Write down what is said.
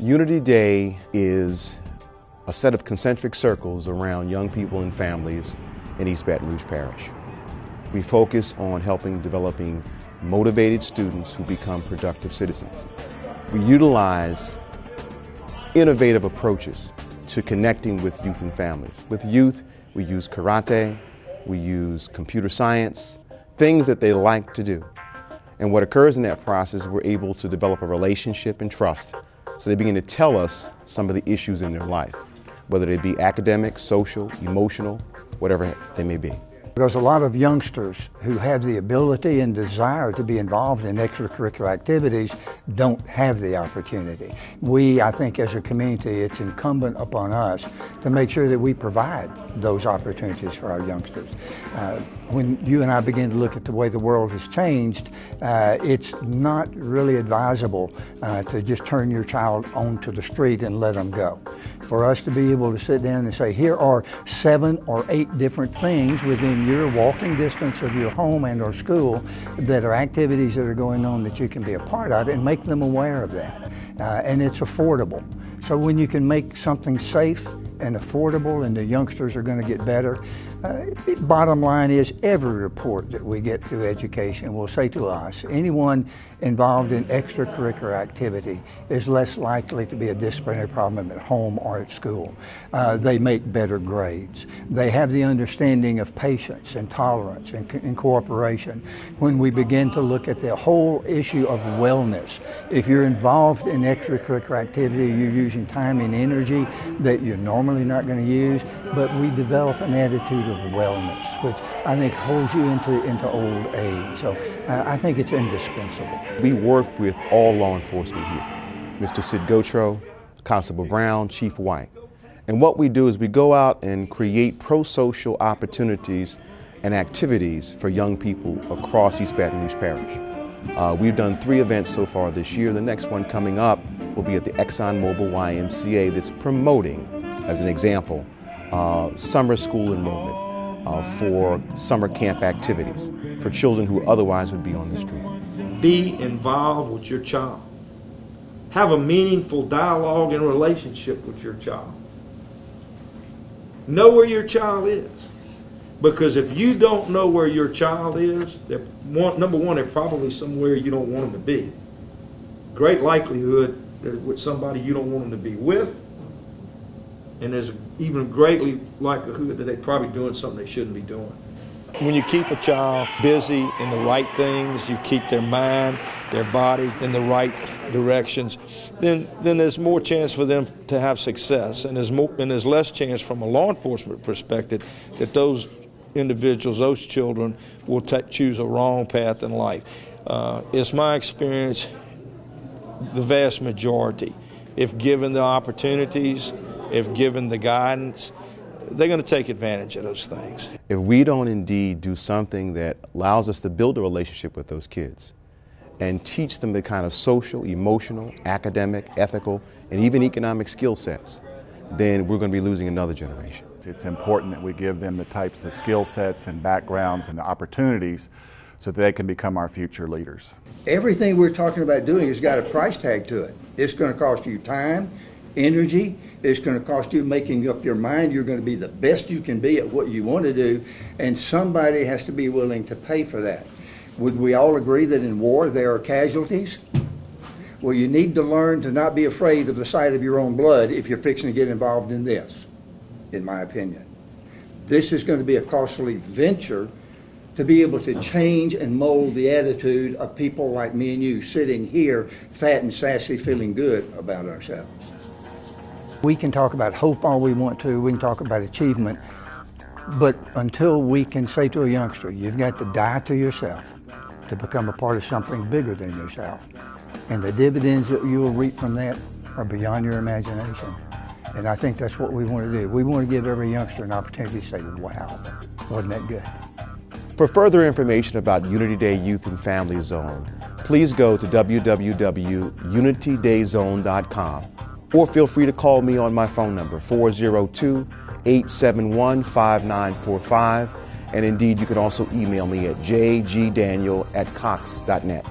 Unity Day is a set of concentric circles around young people and families in East Baton Rouge Parish. We focus on developing motivated students who become productive citizens. We utilize innovative approaches to connecting with youth and families. With youth, we use karate, we use computer science, things that they like to do. And what occurs in that process, we're able to develop a relationship and trust. So they begin to tell us some of the issues in their life, whether they be academic, social, emotional, whatever they may be. There's a lot of youngsters who have the ability and desire to be involved in extracurricular activities don't have the opportunity. I think as a community, it's incumbent upon us to make sure that we provide those opportunities for our youngsters. When you and I begin to look at the way the world has changed, it's not really advisable to just turn your child onto the street and let them go. For us to be able to sit down and say, here are 7 or 8 different things within your walking distance of your home and or school that are activities that are going on that you can be a part of, and make them aware of that. And it's affordable. So when you can make something safe and affordable and the youngsters are going to get better, bottom line is every report that we get through education will say to us, anyone involved in extracurricular activity is less likely to be a disciplinary problem at home or at school. They make better grades. They have the understanding of patience and tolerance and cooperation. When we begin to look at the whole issue of wellness, if you're involved in extracurricular activity, you're using time and energy that you're normally not going to use, but we develop an attitude of wellness, which I think holds you into old age. So I think it's indispensable. We work with all law enforcement here. Mr. Sid Gotro, Constable Brown, Chief White. And what we do is we go out and create pro-social opportunities and activities for young people across East Baton Rouge Parish. We've done 3 events so far this year. The next one coming up will be at the ExxonMobil YMCA that's promoting, as an example, summer school enrollment for summer camp activities for children who otherwise would be on the street. Be involved with your child. Have a meaningful dialogue and relationship with your child. Know where your child is. Because if you don't know where your child is, number one, they're probably somewhere you don't want them to be. Great likelihood they're with somebody you don't want them to be with. And there's even greatly likelihood that they're probably doing something they shouldn't be doing. When you keep a child busy in the right things, you keep their mind, their body in the right directions, then there's more chance for them to have success, and there's less chance from a law enforcement perspective that those individuals, those children, will choose a wrong path in life. It's my experience, the vast majority, if given the opportunities, if given the guidance, they're going to take advantage of those things. If we don't indeed do something that allows us to build a relationship with those kids and teach them the kind of social, emotional, academic, ethical, and even economic skill sets, then we're going to be losing another generation. It's important that we give them the types of skill sets and backgrounds and the opportunities so that they can become our future leaders. Everything we're talking about doing has got a price tag to it. It's going to cost you time, energy. It's going to cost you making up your mind. You're going to be the best you can be at what you want to do, and somebody has to be willing to pay for that. Would we all agree that in war there are casualties? Well, you need to learn to not be afraid of the sight of your own blood if you're fixing to get involved in this, in my opinion. This is going to be a costly venture to be able to change and mold the attitude of people like me and you sitting here fat and sassy feeling good about ourselves. We can talk about hope all we want to, we can talk about achievement, but until we can say to a youngster, you've got to die to yourself to become a part of something bigger than yourself. And the dividends that you will reap from that are beyond your imagination. And I think that's what we want to do. We want to give every youngster an opportunity to say, wow, wasn't that good? For further information about Unity Day Youth and Family Zone, please go to www.unitydayzone.com or feel free to call me on my phone number, 402-871-5945. And indeed, you can also email me at jgdaniel@cox.net.